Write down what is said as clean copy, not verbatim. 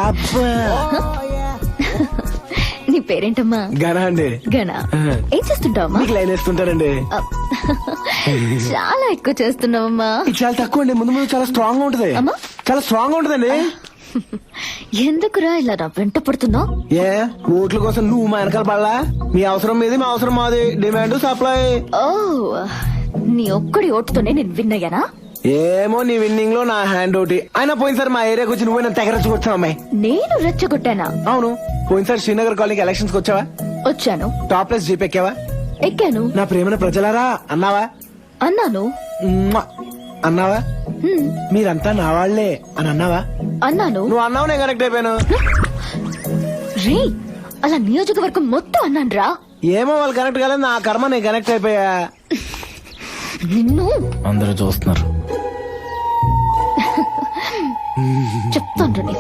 అబ్బా. నీ పేరేంటమ్మా? గణ అండి. గణ. ఏం చేస్తుంటావమ్మా? మీకు లైన్ వేస్తుంటారండి. చాలా ఎక్కువ చేస్తున్నావమ్మా. ఇది చాలా తక్కువ అండి, ముందు ముందు చాలా స్ట్రాంగ్ గా ఉంటది. అమ్మా? చాలా స్ట్రాంగ్ గా ఉంటదండి. ఎందుకురా ఇలా నా వెంట పడుతున్నావు? ఏ ఓట్ల కోసం నువ్వు మా వెనకాల పడలా? మీ అవసరం మీది, మా అవసరం మాది. Demand supply. ఓ, నీ ఒక్కడి ఓటుతోనే నేను విన్ అయ్యానా? ఏమో నీ విన్నింగ్ లో నా హ్యాండ్ ఒకటి. అయినా పోయినసారి మా ఏరియాకి వచ్చి నువ్వే నన్ను తెగరచ్చుకొచ్చావు అమ్మాయి. నేను రెచ్చగొట్టానా? అవును, పోయినసారి శ్రీనగర్ కాలనీకి ఎలక్షన్స్ కి వచ్చావా? వచ్చాను. టాప్లెస్ జీప్ ఎక్కావా? ఎక్కాను. నా ప్రేమన ప్రజలారా అన్నావా? అన్నాను. మ్వా! అన్నావా? మీరంతా నా వాళ్లే అని అన్నావా? అన్నాను. నువ్వు అన్నావు, నేను కనెక్ట్ అయిపోయాను. రే, అలా నియోజకవర్గం మొత్తం అన్నాను రా. ఏమో వాళ్ళు కనెక్ట్ కాలేదు, నా కర్మ నేను కనెక్ట్ అయిపోయా. నిన్ను అందరూ చూస్తున్నారు. చెప్తాను రా.